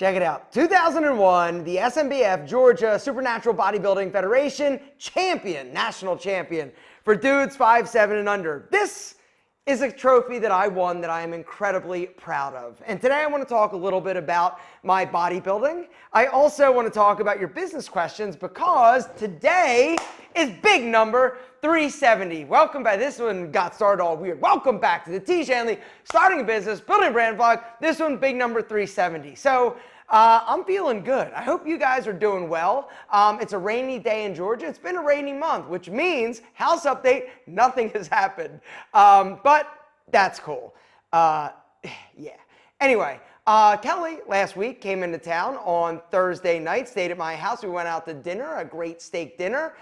Check it out. 2001, the SMBF Georgia Supernatural Bodybuilding Federation champion, national champion for dudes 5'7" and under. This is a trophy that I won that I am incredibly proud of. And today I want to talk a little bit about my bodybuilding. I also want to talk about your business questions because today is big number 370. Welcome back. This one got started all weird. Welcome back to the Tiege Hanley Starting a Business, Building a Brand vlog. This one, big number 370. So I'm feeling good. I hope you guys are doing well. It's a rainy day in Georgia. It's been a rainy month, which means, house update, nothing has happened. But that's cool. Yeah. Anyway, Kelley last week came into town on Thursday night, stayed at my house. We went out to dinner, a great steak dinner.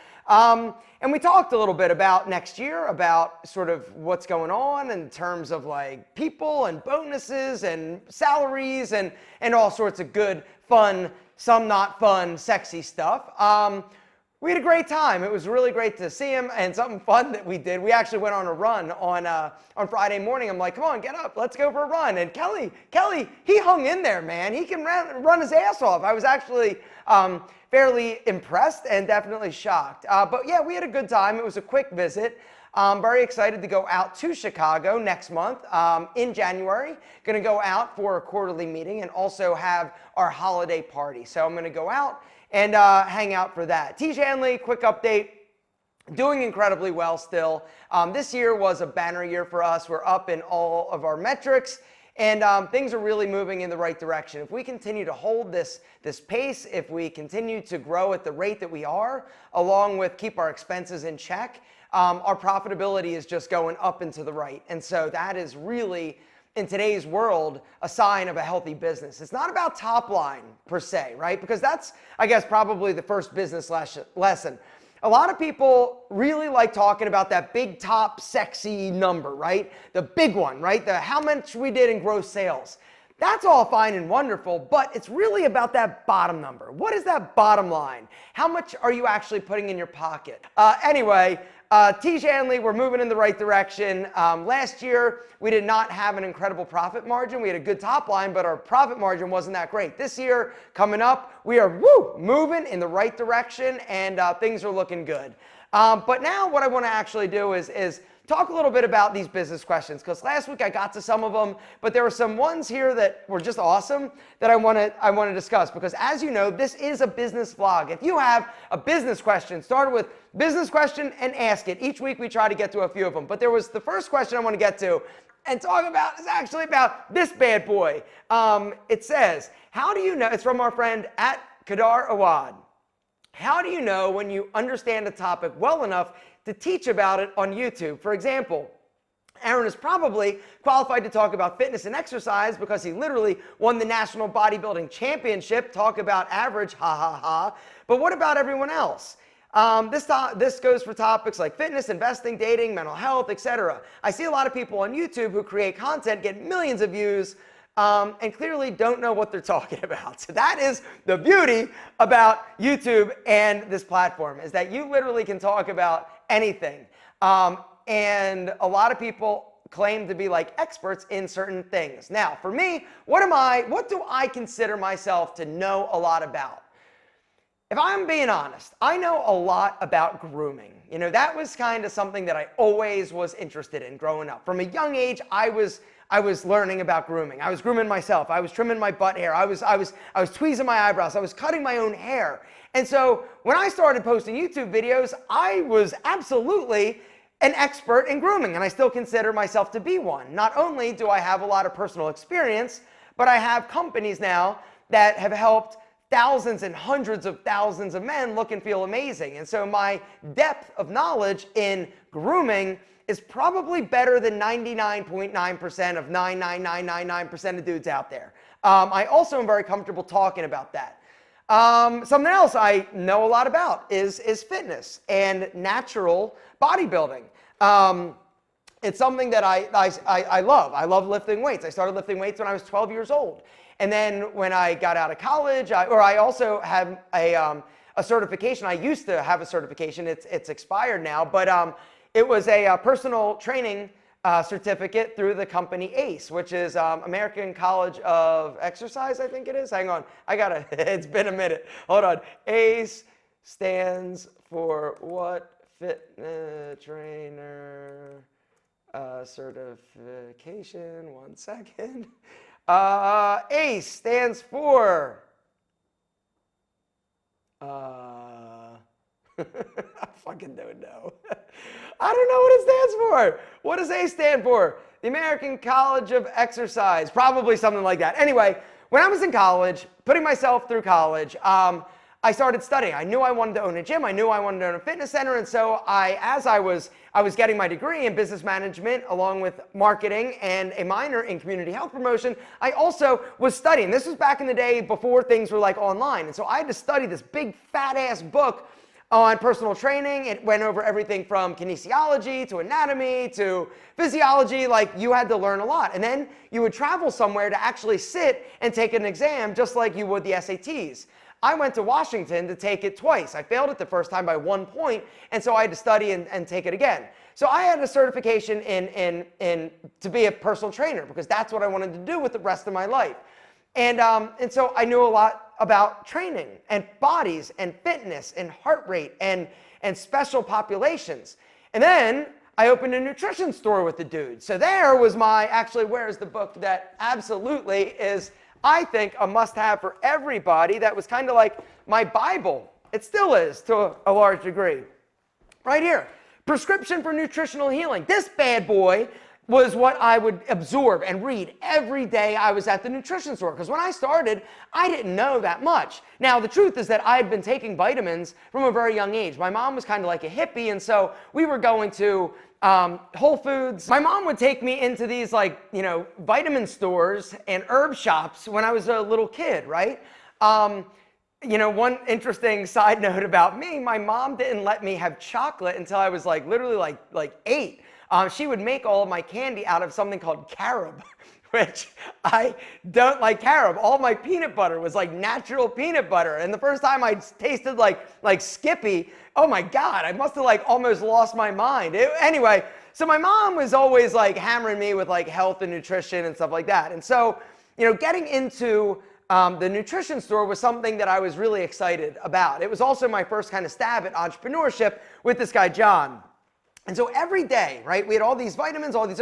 And we talked a little bit about next year, about sort of what's going on in terms of like people and bonuses and salaries and all sorts of good, fun, some not fun, sexy stuff. We had a great time. It was really great to see him, and something fun that we did. We actually went on a run on Friday morning. I'm like, come on, get up, let's go for a run. And Kelley, he hung in there, man. He can run his ass off. I was actually fairly impressed and definitely shocked. But yeah, we had a good time. It was a quick visit. I'm very excited to go out to Chicago next month in January. Going to go out for a quarterly meeting and also have our holiday party. So I'm going to go out and hang out for that. Tiege Hanley, quick update. Doing incredibly well still. This year was a banner year for us. We're up in all of our metrics. And things are really moving in the right direction. If we continue to hold this pace, if we continue to grow at the rate that we are, along with keep our expenses in check, our profitability is just going up and to the right. And so that is really, in today's world, a sign of a healthy business. It's not about top line per se, right? Because that's, I guess, probably the first business lesson. A lot of people really like talking about that big top sexy number, right? The big one, right? The how much we did in gross sales. That's all fine and wonderful, but it's really about that bottom number. What is that bottom line? How much are you actually putting in your pocket? Anyway, Tiege Hanley, we're moving in the right direction. Last year, we did not have an incredible profit margin. We had a good top line, but our profit margin wasn't that great. This year, coming up, we are moving in the right direction, and things are looking good. But now what I want to actually do is talk a little bit about these business questions, because last week I got to some of them, but there were some ones here that were just awesome that I want to discuss, because as you know, this is a business vlog. If you have a business question, start with business question and ask it. Each week we try to get to a few of them, but there was the first question I want to get to and talk about is actually about this bad boy. It says, how do you know, it's from our friend at Kadar Awad. How do you know when you understand a topic well enough to teach about it on YouTube? For example, Aaron is probably qualified to talk about fitness and exercise because he literally won the National Bodybuilding Championship. Talk about average, ha ha ha. But what about everyone else? This goes for topics like fitness, investing, dating, mental health, etc. I see a lot of people on YouTube who create content, get millions of views, and clearly don't know what they're talking about. So that is the beauty about YouTube and this platform, is that you literally can talk about anything. And a lot of people claim to be like experts in certain things. Now, for me, what do I consider myself to know a lot about? If I'm being honest, I know a lot about grooming. You know, that was kind of something that I always was interested in growing up. From a young age, I was learning about grooming. I was grooming myself. I was trimming my butt hair. I was tweezing my eyebrows. I was cutting my own hair. And so when I started posting YouTube videos, I was absolutely an expert in grooming, and I still consider myself to be one. Not only do I have a lot of personal experience, but I have companies now that have helped thousands and hundreds of thousands of men look and feel amazing. And so my depth of knowledge in grooming is probably better than 99.9% of 99999% of dudes out there. I also am very comfortable talking about that. Something else I know a lot about is fitness and natural bodybuilding. It's something that I love. I love lifting weights. I started lifting weights when I was 12 years old. And then when I got out of college, I also had a certification. I used to have a certification. It's expired now, but it was a personal training certificate through the company ACE, which is American College of Exercise, I think it is. Hang on, it's been a minute. Hold on. ACE stands for what? Fitness trainer certification. 1 second. ACE stands for I fucking don't know. I don't know what it stands for. What does ACE stand for? The American College of Exercise. Probably something like that. Anyway, when I was in college, putting myself through college, I started studying. I knew I wanted to own a gym. I knew I wanted to own a fitness center. And so as I was getting my degree in business management along with marketing and a minor in community health promotion, I also was studying. This was back in the day before things were like online. And so I had to study this big fat ass book on personal training. It went over everything from kinesiology to anatomy to physiology. Like, you had to learn a lot. And then you would travel somewhere to actually sit and take an exam just like you would the SATs. I went to Washington to take it twice. I failed it the first time by 1 point, and so I had to study and take it again. So I had a certification to be a personal trainer because that's what I wanted to do with the rest of my life. And so I knew a lot about training and bodies and fitness and heart rate and special populations. And then I opened a nutrition store with the dude. So there was where's the book that absolutely is, I think, a must-have for everybody. That was kind of like my Bible. It still is to a large degree. Right here, Prescription for Nutritional Healing. This bad boy was what I would absorb and read every day I was at the nutrition store. Because when I started, I didn't know that much. Now, the truth is that I had been taking vitamins from a very young age. My mom was kind of like a hippie, and so we were going to Whole Foods. My mom would take me into these vitamin stores and herb shops when I was a little kid, right? One interesting side note about me, my mom didn't let me have chocolate until I was literally 8. She would make all of my candy out of something called carob, which I don't like carob. All my peanut butter was like natural peanut butter. And the first time I tasted like Skippy, oh my God, I must have almost lost my mind. Anyway, so my mom was always hammering me with health and nutrition and stuff like that. And so, getting into the nutrition store was something that I was really excited about. It was also my first kind of stab at entrepreneurship with this guy, John. And so every day, right, we had all these vitamins, all these,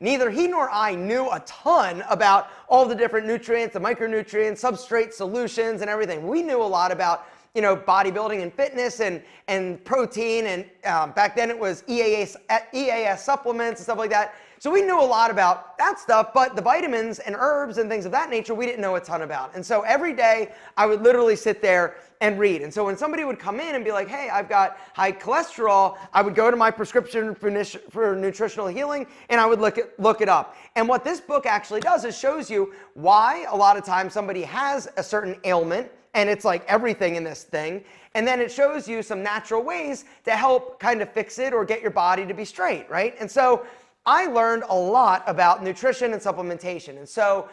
neither he nor I knew a ton about all the different nutrients, the micronutrients, substrate solutions and everything. We knew a lot about, bodybuilding and fitness and protein, and back then it was EAS supplements and stuff like that. So we knew a lot about that stuff, but the vitamins and herbs and things of that nature, we didn't know a ton about. And so every day I would literally sit there and read. And so when somebody would come in and be like, hey, I've got high cholesterol, I would go to my prescription for nutritional healing and I would look it up. And what this book actually does is shows you why a lot of times somebody has a certain ailment, and it's like everything in this thing. And then it shows you some natural ways to help kind of fix it or get your body to be straight, right? And so I learned a lot about nutrition and supplementation. And so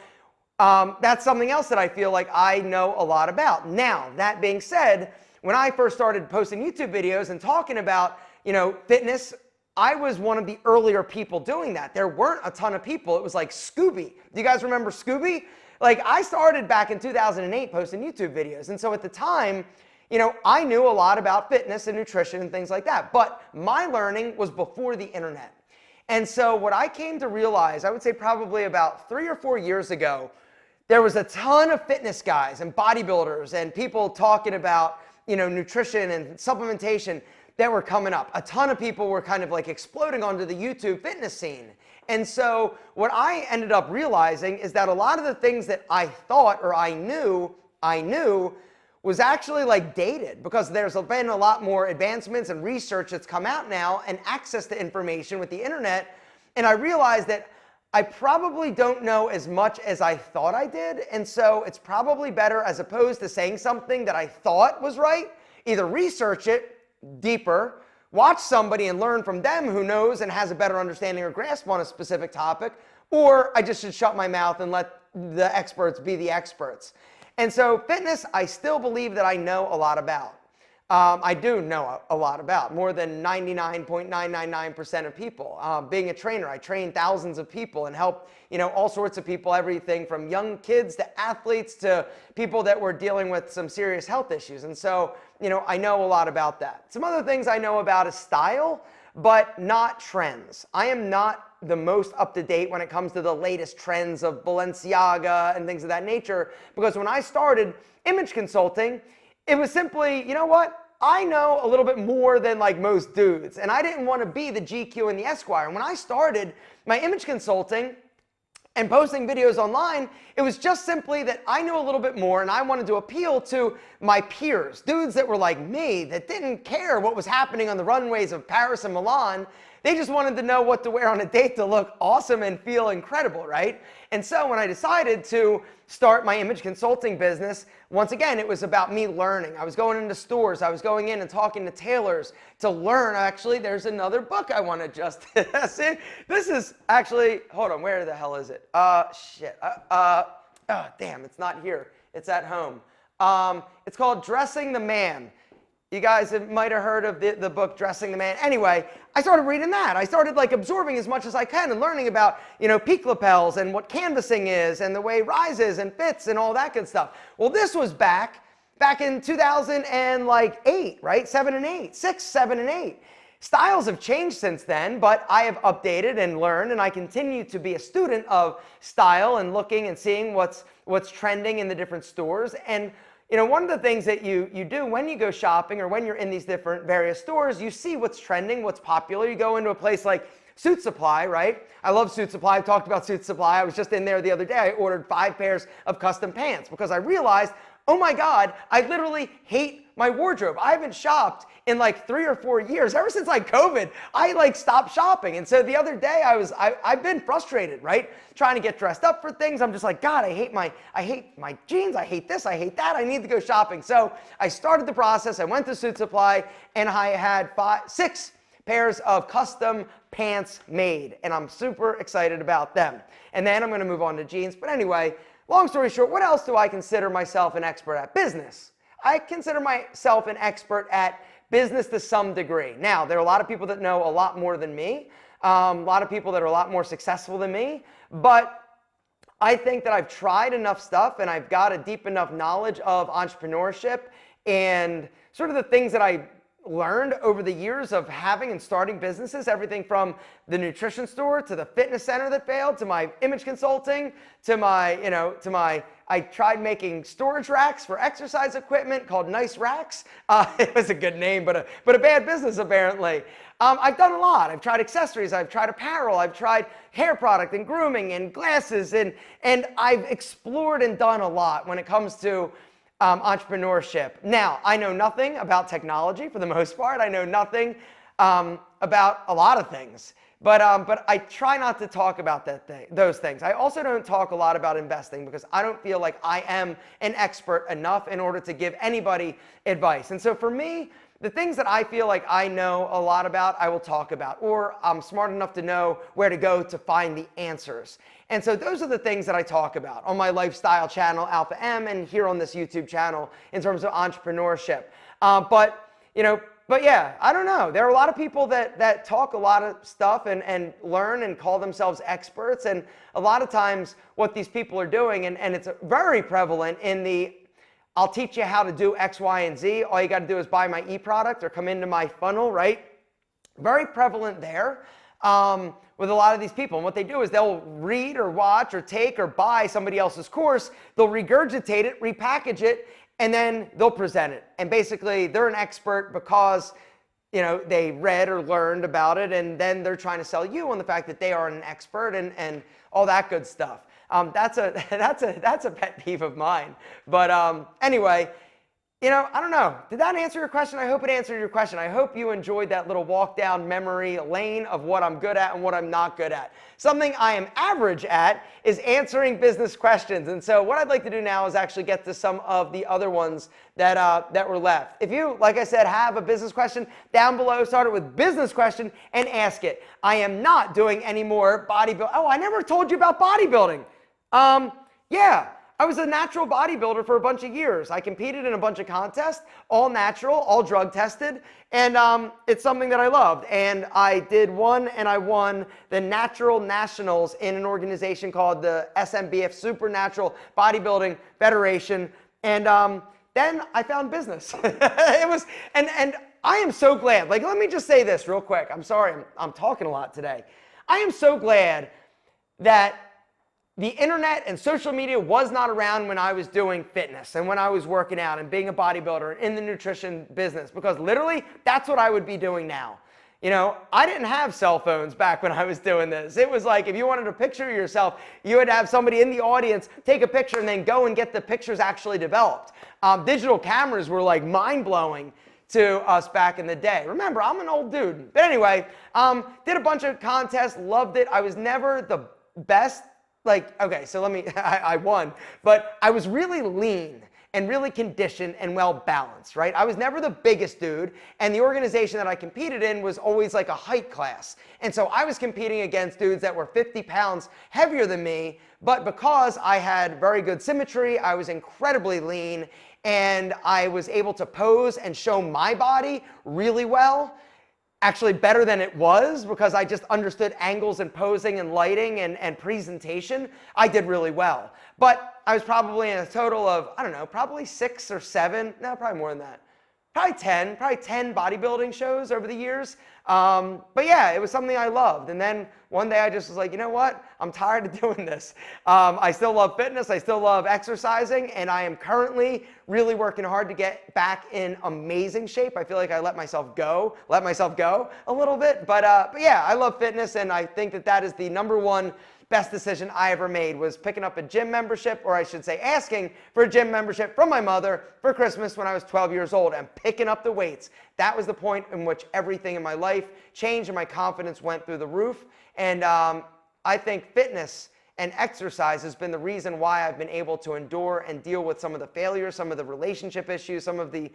that's something else that I feel like I know a lot about. Now, that being said, when I first started posting YouTube videos and talking about, fitness, I was one of the earlier people doing that. There weren't a ton of people. It was like Scooby. Do you guys remember Scooby? I started back in 2008 posting YouTube videos. And so at the time, I knew a lot about fitness and nutrition and things like that. But my learning was before the internet. And so what I came to realize, I would say probably about 3 or 4 years ago, there was a ton of fitness guys and bodybuilders and people talking about, nutrition and supplementation that were coming up. A ton of people were kind of exploding onto the YouTube fitness scene. And so what I ended up realizing is that a lot of the things that I thought or I knew was actually dated, because there's been a lot more advancements and research that's come out now and access to information with the internet. And I realized that I probably don't know as much as I thought I did. And so it's probably better, as opposed to saying something that I thought was right, either research it deeper, watch somebody and learn from them who knows and has a better understanding or grasp on a specific topic, or I just should shut my mouth and let the experts be the experts. And so fitness, I still believe that I know a lot about. I do know a lot about, more than 99.999% of people. Being a trainer, I train thousands of people and help, all sorts of people, everything from young kids to athletes to people that were dealing with some serious health issues. And so, I know a lot about that. Some other things I know about is style, but not trends. I am not the most up to date when it comes to the latest trends of Balenciaga and things of that nature, because when I started image consulting, it was simply, you know what? I know a little bit more than like most dudes, and I didn't want to be the GQ and the Esquire. And when I started my image consulting and posting videos online, it was just simply that I knew a little bit more and I wanted to appeal to my peers, dudes that were like me, that didn't care what was happening on the runways of Paris and Milan. They just wanted to know what to wear on a date to look awesome and feel incredible, right? And so when I decided to start my image consulting business, once again, it was about me learning. I was going into stores. I was going in and talking to tailors to learn. Actually, there's another book I want to just see. This is actually, hold on, where the hell is it? Shit. Oh, damn, it's not here. It's at home. It's called Dressing the Man. You guys might have heard of the book Dressing the Man. Anyway, I started reading that. I started like absorbing as much as I can and learning about, peak lapels and what canvassing is and the way rises and fits and all that good stuff. Well, this was back in 2008, right? 7 and 8, 6, 7 and 8. Styles have changed since then, but I have updated and learned, and I continue to be a student of style and looking and seeing what's trending in the different stores. And one of the things that you do when you go shopping or when you're in these different various stores, you see what's trending, what's popular. You go into a place like Suit Supply, right? I love Suit Supply. I've talked about Suit Supply. I was just in there the other day. I ordered 5 pairs of custom pants because I realized, oh my God, I literally hate my wardrobe. I haven't shopped in like 3 or 4 years. Ever since like COVID, I like stopped shopping. And so the other day I've been frustrated, right? Trying to get dressed up for things. I'm just like, God, I hate my jeans. I hate this. I hate that. I need to go shopping. So I started the process. I went to Suit Supply and I had 6 pairs of custom pants made. And I'm super excited about them. And then I'm going to move on to jeans. But anyway, long story short, what else do I consider myself an expert at? Business. I consider myself an expert at business to some degree. Now, there are a lot of people that know a lot more than me, a lot of people that are a lot more successful than me, but I think that I've tried enough stuff and I've got a deep enough knowledge of entrepreneurship and sort of the things that I learned over the years of having and starting businesses, everything from the nutrition store to the fitness center that failed, to my image consulting, to my, I tried making storage racks for exercise equipment called Nice Racks. It was a good name, but a bad business apparently. I've done a lot. I've tried accessories, I've tried apparel, I've tried hair product and grooming and glasses, and I've explored and done a lot when it comes to entrepreneurship. Now, I know nothing about technology for the most part. I know nothing about a lot of things, but I try not to talk about those things. I also don't talk a lot about investing because I don't feel like I am an expert enough in order to give anybody advice. And so for me, the things that I feel like I know a lot about, I will talk about, or I'm smart enough to know where to go to find the answers. And so those are the things that I talk about on my lifestyle channel, Alpha M, and here on this YouTube channel in terms of entrepreneurship. But yeah, I don't know. There are a lot of people that talk a lot of stuff and learn and call themselves experts. And a lot of times what these people are doing, and it's very prevalent in the I'll teach you how to do X, Y, and Z. All you got to do is buy my e-product or come into my funnel, right? Very prevalent there with a lot of these people. And what they do is they'll read or watch or take or buy somebody else's course. They'll regurgitate it, repackage it, and then they'll present it. And basically, they're an expert because they read or learned about it, and then they're trying to sell you on the fact that they are an expert and all that good stuff. That's a pet peeve of mine. But anyway, I don't know. Did that answer your question? I hope it answered your question. I hope you enjoyed that little walk down memory lane of what I'm good at and what I'm not good at. Something I am average at is answering business questions. And so what I'd like to do now is actually get to some of the other ones that were left. If you, like I said, have a business question down below, start it with business question and ask it. I am not doing any more bodybuilding. Oh, I never told you about bodybuilding. Yeah. I was a natural bodybuilder for a bunch of years. I competed in a bunch of contests, all natural, all drug tested, and it's something that I loved. And I did one, and I won the Natural Nationals in an organization called the SMBF, Supernatural Bodybuilding Federation. And then I found business. It was, and I am so glad. Like, let me just say this real quick. I'm sorry, I'm talking a lot today. I am so glad that the internet and social media was not around when I was doing fitness and when I was working out and being a bodybuilder in the nutrition business, because literally that's what I would be doing now. You know, I didn't have cell phones back when I was doing this. It was like if you wanted a picture of yourself, you would have somebody in the audience take a picture and then go and get the pictures actually developed. Digital cameras were like mind-blowing to us back in the day. Remember, I'm an old dude. But anyway, did a bunch of contests, loved it. I was never the best. Like, okay, so let me, I won, but I was really lean and really conditioned and well balanced, right? I was never the biggest dude, and the organization that I competed in was always like a height class. And so I was competing against dudes that were 50 pounds heavier than me, but because I had very good symmetry, I was incredibly lean, and I was able to pose and show my body really well. Actually better than it was, because I just understood angles and posing and lighting and presentation. I did really well. But I was probably in a total of, I don't know, probably 6 or 7, no, probably more than that. Probably 10 bodybuilding shows over the years. But yeah, it was something I loved. And then one day I just was like, you know what? I'm tired of doing this. I still love fitness. I still love exercising. And I am currently really working hard to get back in amazing shape. I feel like I let myself go a little bit. But yeah, I love fitness. And I think that that is the number one best decision I ever made, was picking up a gym membership, or I should say asking for a gym membership from my mother for Christmas when I was 12 years old, and picking up the weights. That was the point in which everything in my life changed and my confidence went through the roof. And I think fitness and exercise has been the reason why I've been able to endure and deal with some of the failures, some of the relationship issues, some of the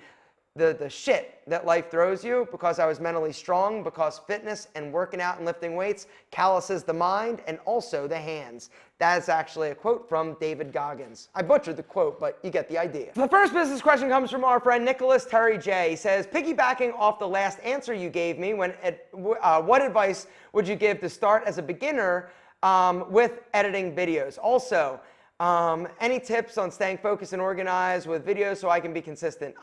shit that life throws you, because I was mentally strong, because fitness and working out and lifting weights calluses the mind and also the hands. That is actually a quote from David Goggins. I butchered the quote, but you get the idea. The first business question comes from our friend Nicholas Terry J. He says, piggybacking off the last answer you gave me, what advice would you give to start as a beginner with editing videos? Also, any tips on staying focused and organized with videos so I can be consistent?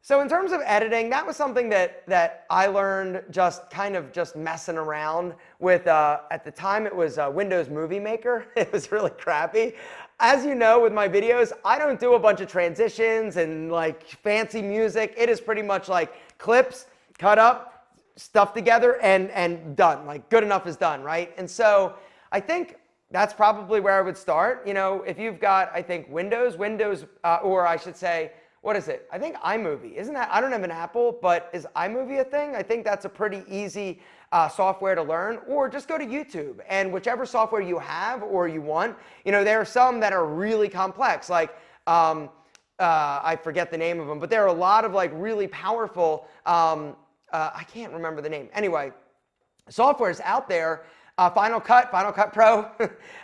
So in terms of editing, that was something that I learned just kind of just messing around with, at the time it was Windows Movie Maker. It was really crappy. As you know, with my videos, I don't do a bunch of transitions and like fancy music. It is pretty much like clips, cut up, stuff together, and done. Like good enough is done, right? And so I think that's probably where I would start. You know, if you've got, I think Windows, or I should say, what is it? I think iMovie. Isn't that, I don't have an Apple, but is iMovie a thing? I think that's a pretty easy software to learn. Or just go to YouTube, and whichever software you have or you want, you know, there are some that are really complex, like I forget the name of them, but there are a lot of like really powerful, I can't remember the name. Anyway, software's out there. Final Cut Pro.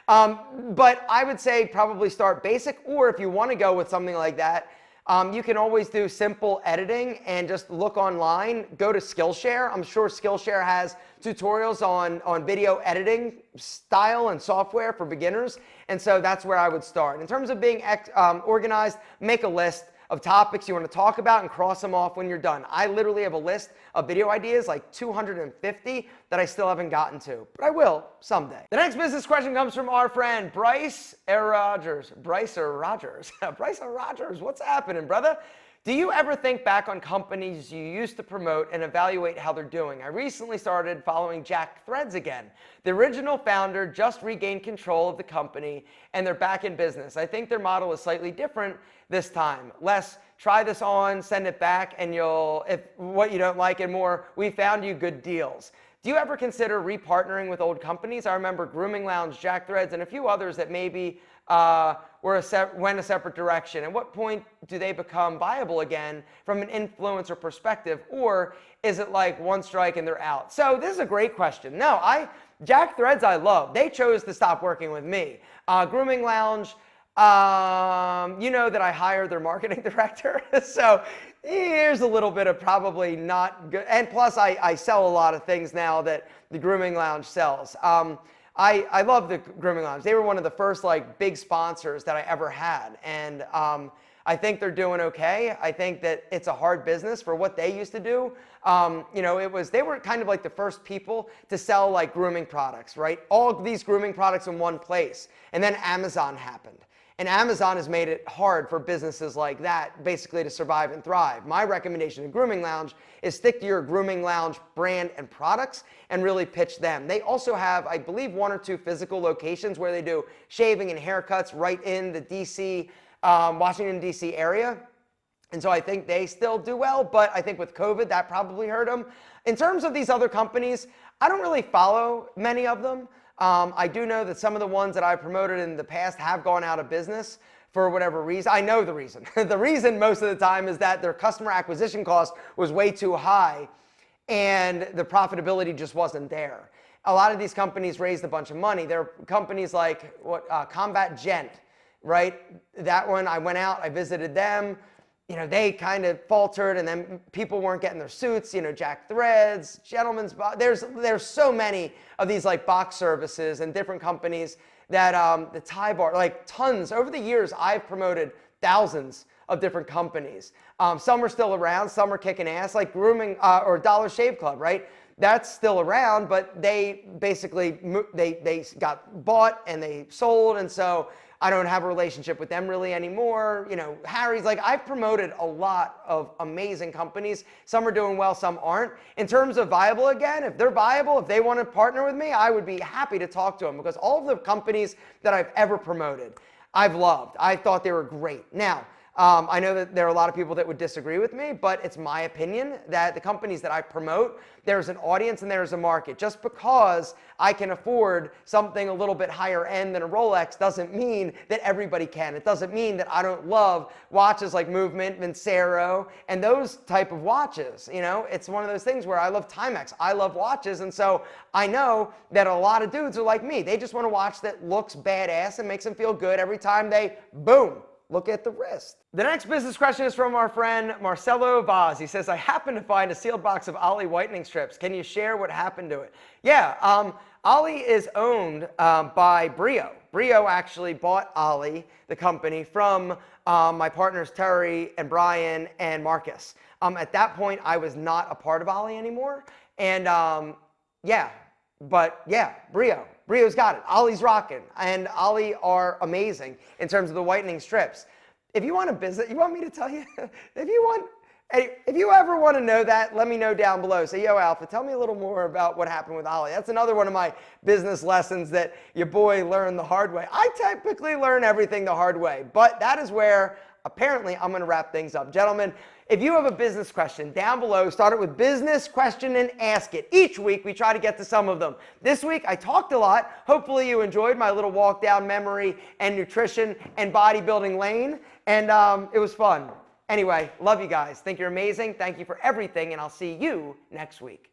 But I would say probably start basic, or if you want to go with something like that, you can always do simple editing and just look online. Go to Skillshare. I'm sure Skillshare has tutorials on video editing style and software for beginners. And so that's where I would start. In terms of being organized, make a list of topics you want to talk about and cross them off when you're done. I literally have a list of video ideas, like 250, that I still haven't gotten to, but I will someday. The next business question comes from our friend Bryce Rogers. Bryce Rogers, what's happening, brother? Do you ever think back on companies you used to promote and evaluate how they're doing? I recently started following Jack Threads again. The original founder just regained control of the company and they're back in business. I think their model is slightly different this time. Less, try this on, send it back, and if what you don't like, and more, we found you good deals. Do you ever consider repartnering with old companies? I remember Grooming Lounge, Jack Threads, and a few others that maybe went a separate direction. At what point do they become viable again from an influencer perspective, or is it like one strike and they're out? So this is a great question. No, Jack Threads I love. They chose to stop working with me. Grooming Lounge, You know that I hired their marketing director, so here's a little bit of probably not good. And plus, I sell a lot of things now that the Grooming Lounge sells. I love the Grooming Lounge. They were one of the first like big sponsors that I ever had, and I think they're doing okay. I think that it's a hard business for what they used to do. You know, they were kind of like the first people to sell like grooming products, right? All of these grooming products in one place, and then Amazon happened. And Amazon has made it hard for businesses like that basically to survive and thrive. My recommendation in Grooming Lounge is stick to your Grooming Lounge brand and products and really pitch them. They also have, I believe, 1 or 2 physical locations where they do shaving and haircuts right in the DC, Washington, D.C. area. And so I think they still do well, but I think with COVID, that probably hurt them. In terms of these other companies, I don't really follow many of them. I do know that some of the ones that I promoted in the past have gone out of business for whatever reason. I know the reason. The reason most of the time is that their customer acquisition cost was way too high and the profitability just wasn't there. A lot of these companies raised a bunch of money. There are companies like Combat Gent, right? That one, I went out, I visited them. You know, they kind of faltered, and then people weren't getting their suits, you know, Jack Threads, Gentleman's Box. There's so many of these like box services and different companies that the Thai Bar, like tons. Over the years, I've promoted thousands of different companies. Some are still around, some are kicking ass, like Grooming or Dollar Shave Club, right? That's still around, but they basically, they got bought and they sold, and so I don't have a relationship with them really anymore. You know, Harry's, like, I've promoted a lot of amazing companies. Some are doing well, some aren't. In terms of viable, again, if they're viable, if they want to partner with me, I would be happy to talk to them, because all of the companies that I've ever promoted, I've loved. I thought they were great. Now, I know that there are a lot of people that would disagree with me, but it's my opinion that the companies that I promote, there's an audience and there's a market. Just because I can afford something a little bit higher end than a Rolex doesn't mean that everybody can. It doesn't mean that I don't love watches like Movement, Vincero, and those type of watches. You know, it's one of those things where I love Timex. I love watches, and so I know that a lot of dudes are like me. They just want a watch that looks badass and makes them feel good every time they, boom, look at the wrist. The next business question is from our friend Marcelo Vaz. He says, I happen to find a sealed box of Ollie whitening strips. Can you share what happened to it? Yeah, Ollie is owned by Brio. Brio actually bought Ollie, the company, from my partners Terry and Brian and Marcus. At that point, I was not a part of Ollie anymore. And Brio. Brio's got it. Ollie's rocking. And Ollie are amazing in terms of the whitening strips. If you want a business, you want me to tell you? If you ever want to know that, let me know down below. Say, yo, Alpha, tell me a little more about what happened with Ollie. That's another one of my business lessons that your boy learned the hard way. I typically learn everything the hard way, but that is where apparently I'm going to wrap things up. Gentlemen, if you have a business question down below, start it with business question and ask it. Each week we try to get to some of them. This week I talked a lot. Hopefully you enjoyed my little walk down memory and nutrition and bodybuilding lane, and it was fun. Anyway, love you guys. Think you're amazing. Thank you for everything, and I'll see you next week.